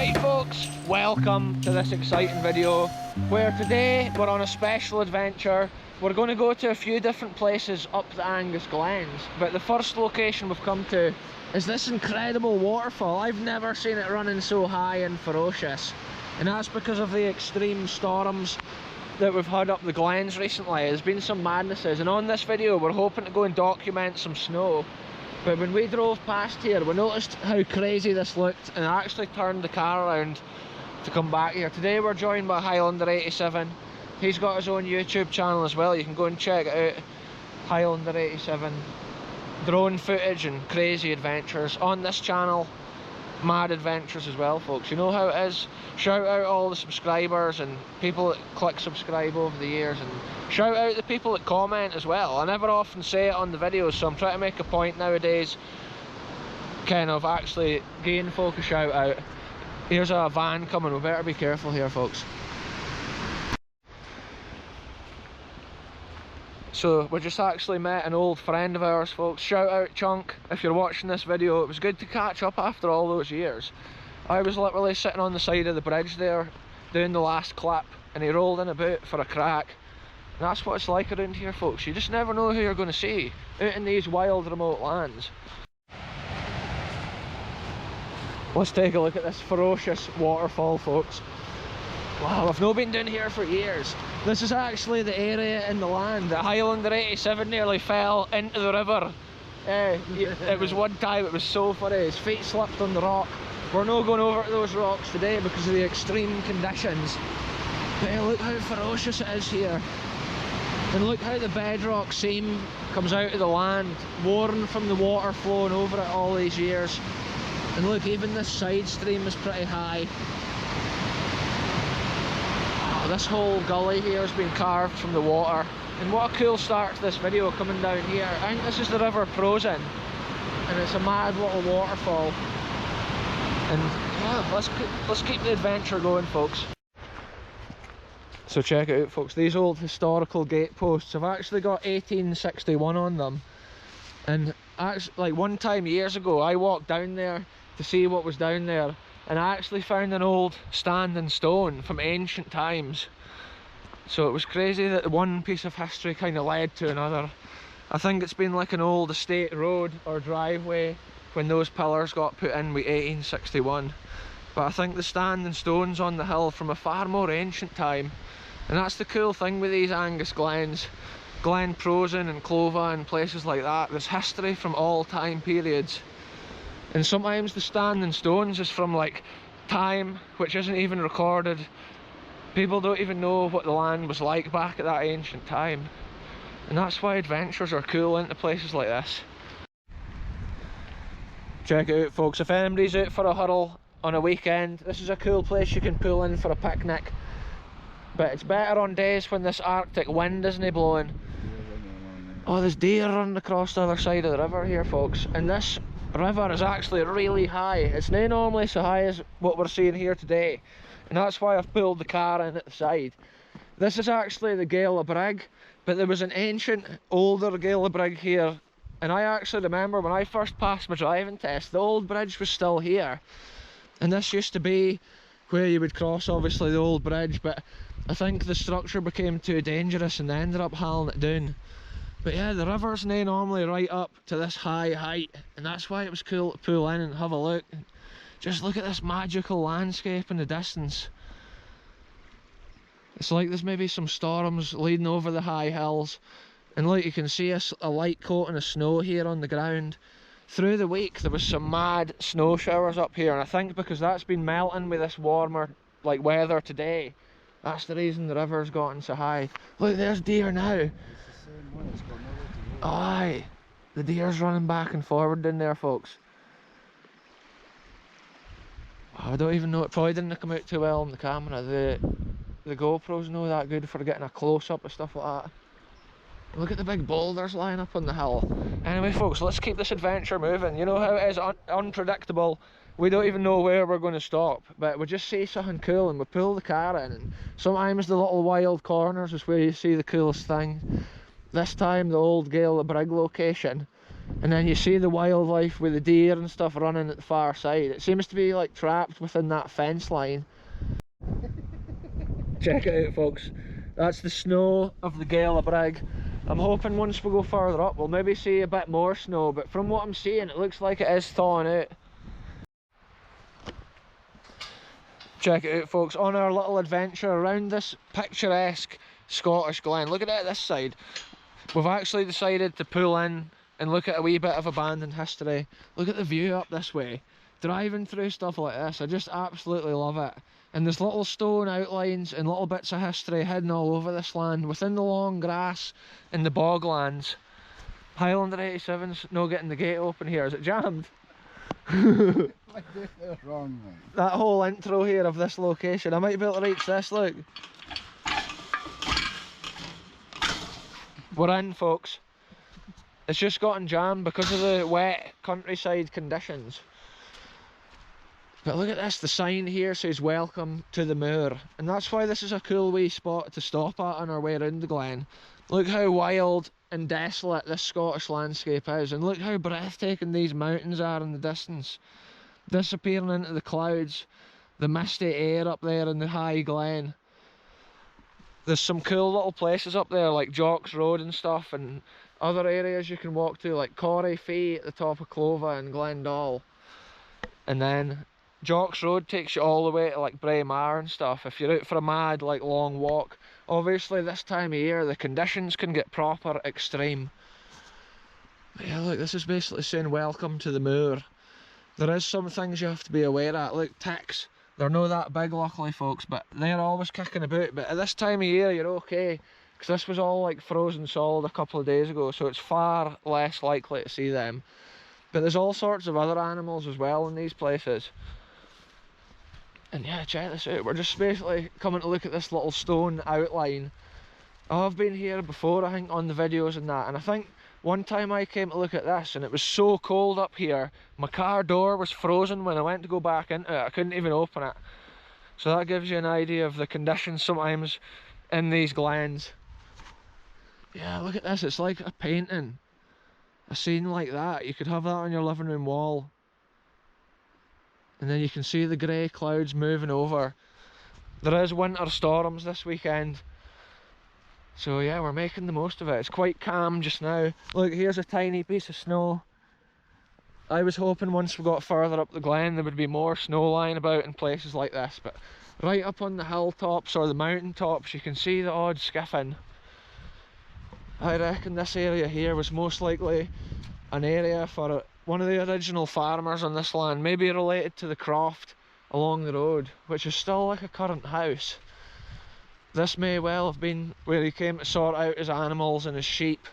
Right folks, welcome to this exciting video where today we're on a special adventure. We're going to go to a few different places up the Angus Glens, but the first location we've come to is this incredible waterfall. I've never seen it running so high and ferocious, and that's because of the extreme storms that we've had up the Glens recently. There's been some madnesses, and on this video we're hoping to go and document some snow. But when we drove past here, we noticed how crazy this looked and I actually turned the car around to come back here. Today we're joined by Highlander87. He's got his own YouTube channel as well. You can go and check it out. Highlander87. Drone footage and crazy adventures on this channel. Mad adventures as well, folks. You know how it is. Shout out all the subscribers and people that click subscribe over the years, and shout out the people that comment as well. I never often say it on the videos, so I'm trying to make a point nowadays kind of actually giving folk a shout out. Here's a van coming, we better be careful here, folks. So we just actually met an old friend of ours, folks. Shout out Chunk if you're watching this video. It was good to catch up after all those years. I was literally sitting on the side of the bridge there doing the last clip, and he rolled in a boot for a crack. And that's what it's like around here, folks. You just never know who you're going to see out in these wild remote lands. Let's take a look at this ferocious waterfall, folks. Wow, I've not been down here for years. This is actually the area in the land that Highlander87 nearly fell into the river. It was one time, it was so funny, his feet slipped on the rock. We're not going over to those rocks today because of the extreme conditions. But hey, look how ferocious it is here. And look how the bedrock seam comes out of the land, worn from the water flowing over it all these years. And look, even this side stream is pretty high. This whole gully here has been carved from the water, and what a cool start to this video coming down here. I think this is the River Prosen, and it's a mad little waterfall. And yeah, let's keep the adventure going, folks. So check it out, folks. These old historical gateposts have actually got 1861 on them, and actually, like one time years ago I walked down there to see what was down there, and I actually found an old standing stone from ancient times. So it was crazy that one piece of history kind of led to another. I think it's been like an old estate road or driveway when those pillars got put in with 1861. But I think the standing stone's on the hill from a far more ancient time. And that's the cool thing with these Angus Glens. Glen Clova and Clova and places like that. There's history from all time periods. And sometimes the standing stones is from like time which isn't even recorded. People don't even know what the land was like back at that ancient time. And that's why adventures are cool into places like this. Check it out, folks. If anybody's out for a huddle on a weekend, this is a cool place you can pull in for a picnic. But it's better on days when this Arctic wind isn't blowing. Oh, there's deer running across the other side of the river here, folks. And this river is actually really high. It's not normally so high as what we're seeing here today, and that's why I've pulled the car in at the side. This is actually the Gella brig, but there was an ancient older Gella brig here, and I actually remember when I first passed my driving test, the old bridge was still here, and this used to be where you would cross obviously the old bridge, but I think the structure became too dangerous and they ended up hauling it down. But yeah, the river's now normally right up to this high height, and that's why it was cool to pull in and have a look. Just look at this magical landscape in the distance. It's like there's maybe some storms leading over the high hills, and like you can see a light coating of snow here on the ground. Through the week there was some mad snow showers up here, and I think because that's been melting with this warmer like weather today, that's the reason the river's gotten so high. Look, there's deer now. Aye, the deer's running back and forward in there, folks. I don't even know, it probably didn't come out too well on the camera. The GoPro's not that good for getting a close-up of stuff like that. Look at the big boulders lying up on the hill. Anyway, folks, let's keep this adventure moving. You know how it is unpredictable. We don't even know where we're going to stop, but we just see something cool and we pull the car in, and sometimes the little wild corners is where you see the coolest thing. This time the old Gella brig location And then you see the wildlife with the deer and stuff running at the far side. It seems to be like trapped within that fence line. Check it out, folks. That's the snow of the Gella Brig. I'm hoping once we go further up we'll maybe see a bit more snow, but from what I'm seeing it looks like it is thawing out. Check it out, folks, on our little adventure around this picturesque Scottish glen. Look at it at this side. We've actually decided to pull in and look at a wee bit of abandoned history. Look at the view up this way. Driving through stuff like this, I just absolutely love it. And there's little stone outlines and little bits of history hidden all over this land, within the long grass and the boglands. Highlander 87's no getting the gate open here. Is it jammed? Wrong, that whole intro here of this location, I might be able to reach this, look. We're in, folks. It's just gotten jammed because of the wet countryside conditions. But look at this, the sign here says welcome to the moor, and that's why this is a cool wee spot to stop at on our way around the glen. Look how wild and desolate this Scottish landscape is, and look how breathtaking these mountains are in the distance, disappearing into the clouds, the misty air up there in the high glen. There's some cool little places up there like Jock's Road and stuff, and other areas you can walk to like Quarry at the top of Clova and Glendall. And then Jock's Road takes you all the way to like Braemar and stuff if you're out for a mad like long walk. Obviously this time of year the conditions can get proper extreme. But yeah, look, this is basically saying welcome to the moor. There is some things you have to be aware of. Look, ticks. They're not that big luckily, folks, but they're always kicking about. But at this time of year you're okay, because this was all like frozen solid a couple of days ago, so it's far less likely to see them. But there's all sorts of other animals as well in these places. And yeah, check this out. We're just basically coming to look at this little stone outline. I've been here before, I think, on the videos and that, and I think one time I came to look at this and it was so cold up here, my car door was frozen when I went to go back into it. I couldn't even open it. So that gives you an idea of the conditions sometimes in these glens. Yeah, look at this, it's like a painting. A scene like that, you could have that on your living room wall. And then you can see the grey clouds moving over. There is winter storms this weekend. So yeah, we're making the most of it. It's quite calm just now. Look, here's a tiny piece of snow. I was hoping once we got further up the glen there would be more snow lying about in places like this. But right up on the hilltops or the mountain tops you can see the odd skiffing. I reckon this area here was most likely an area for one of the original farmers on this land, maybe related to the croft along the road, which is still like a current house. This may well have been where he came to sort out his animals and his sheep,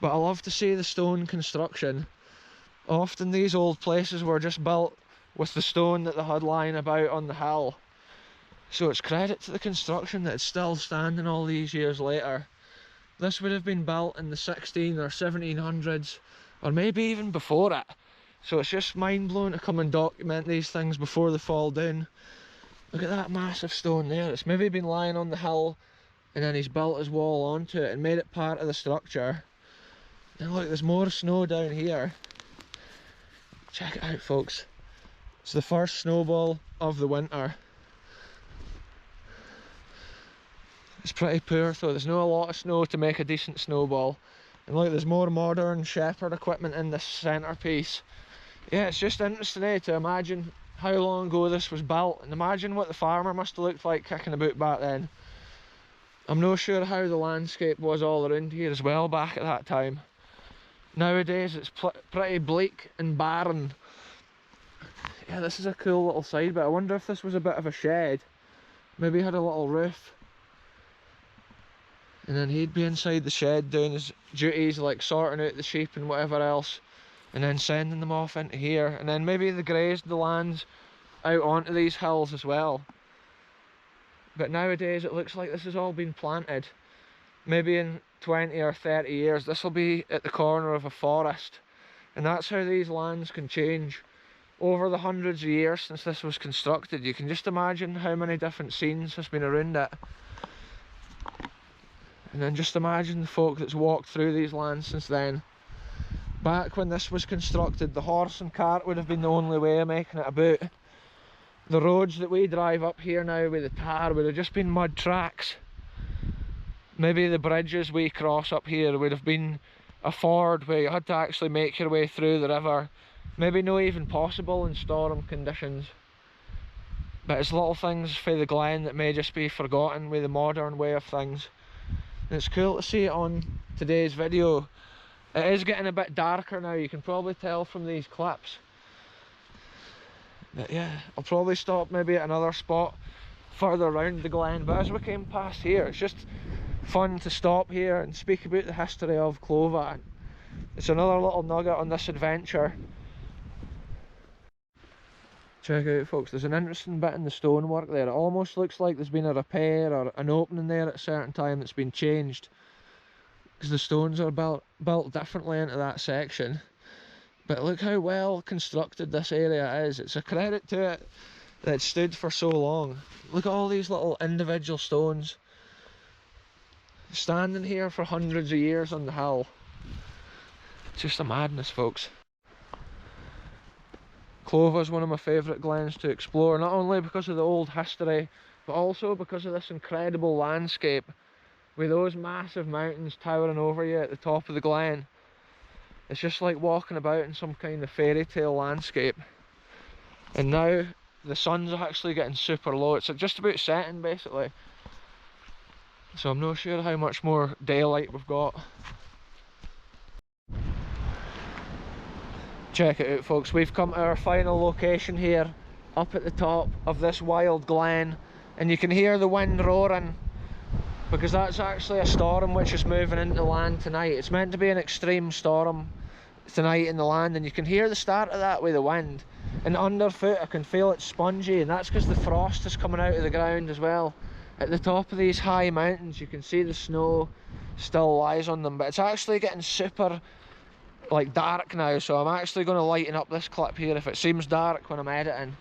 but I love to see the stone construction. Often these old places were just built with the stone that they had lying about on the hill, so it's credit to the construction that it's still standing all these years later. This would have been built in the 16 or 1700s, or maybe even before it. So it's just mind-blowing to come and document these things before they fall down. Look at that massive stone there. It's maybe been lying on the hill and then he's built his wall onto it and made it part of the structure. And look, there's more snow down here. Check it out, folks. It's the first snowball of the winter. It's pretty poor though, there's not a lot of snow to make a decent snowball. And look, there's more modern shepherd equipment in this centrepiece. Yeah, it's just interesting to imagine how long ago this was built, and imagine what the farmer must have looked like kicking about back then. I'm not sure how the landscape was all around here as well back at that time. Nowadays it's pretty bleak and barren. Yeah, this is a cool little side bit. I wonder if this was a bit of a shed. Maybe had a little roof. And then he'd be inside the shed doing his duties like sorting out the sheep and whatever else, and then sending them off into here, and then maybe they grazed the lands out onto these hills as well. But nowadays it looks like this has all been planted. Maybe in 20 or 30 years this will be at the corner of a forest, and that's how these lands can change over the hundreds of years since this was constructed. You can just imagine how many different scenes has been around it. And then just imagine the folk that's walked through these lands since then. Back when this was constructed, the horse and cart would have been the only way of making it about. The roads that we drive up here now with the tar would have just been mud tracks. Maybe the bridges we cross up here would have been a ford where you had to actually make your way through the river. Maybe not even possible in storm conditions. But it's little things for the Glen that may just be forgotten with the modern way of things. And it's cool to see it on today's video. It is getting a bit darker now, you can probably tell from these clips. But yeah, I'll probably stop maybe at another spot further around the Glen. But as we came past here, it's just fun to stop here and speak about the history of Clova. It's another little nugget on this adventure. Check out, folks, there's an interesting bit in the stonework there. It almost looks like there's been a repair or an opening there at a certain time that's been changed, because the stones are built differently into that section. But look how well constructed this area is. It's a credit to it that it stood for so long. Look at all these little individual stones standing here for hundreds of years on the hill. It's just a madness, folks. Clova is one of my favourite glens to explore, not only because of the old history, but also because of this incredible landscape with those massive mountains towering over you at the top of the Glen. It's just like walking about in some kind of fairy tale landscape. And now the sun's actually getting super low. It's just about setting basically. So I'm not sure how much more daylight we've got. Check it out, folks, we've come to our final location here, up at the top of this wild Glen, and you can hear the wind roaring, because that's actually a storm which is moving into land tonight. It's meant to be an extreme storm tonight in the land, and you can hear the start of that with the wind. And underfoot I can feel it spongy, and that's because the frost is coming out of the ground as well. At the top of these high mountains you can see the snow still lies on them, but it's actually getting super like dark now, so I'm actually going to lighten up this clip here if it seems dark when I'm editing.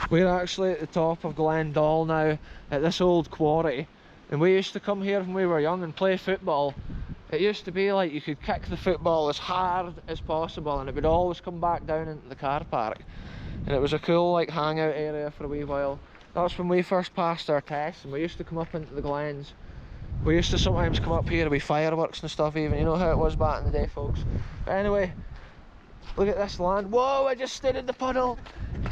We're actually at the top of Glen now, at this old quarry, and we used to come here when we were young and play football. It used to be like you could kick the football as hard as possible and it would always come back down into the car park, and it was a cool like hangout area for a wee while. That's when we first passed our tests, and we used to come up into the Glens. We used to sometimes come up here with fireworks and stuff even, you know how it was back in the day, folks. But anyway, look at this land. Whoa, I just stayed in the puddle.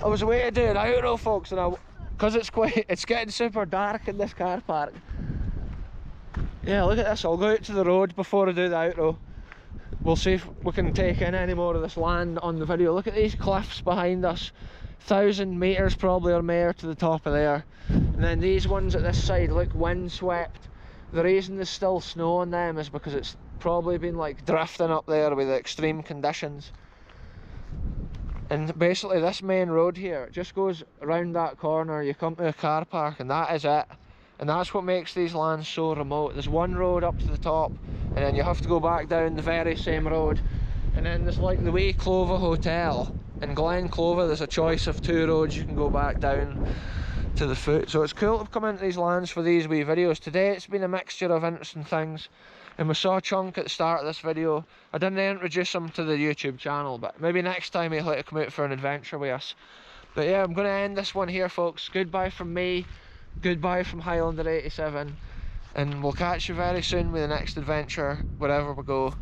I was away to do an outro, folks, and because it's getting super dark in this car park. Yeah, look at this. I'll go out to the road before I do the outro. We'll see if we can take in any more of this land on the video. Look at these cliffs behind us. 1,000 metres probably or more to the top of there. And then these ones at this side look windswept. The reason there's still snow on them is because it's probably been like drifting up there with the extreme conditions. And basically this main road here, it just goes around that corner, you come to a car park, and that is it. And that's what makes these lands so remote. There's one road up to the top, and then you have to go back down the very same road. And then there's like the wee Clova Hotel. In Glen Clova there's a choice of 2 roads you can go back down to the foot. So it's cool to come into these lands for these wee videos. Today it's been a mixture of interesting things, and we saw Chunk at the start of this video. I didn't introduce him to the YouTube channel, but maybe next time he'll like to come out for an adventure with us. But yeah, I'm going to end this one here, folks. Goodbye from me, goodbye from Highlander 87, and we'll catch you very soon with the next adventure wherever we go.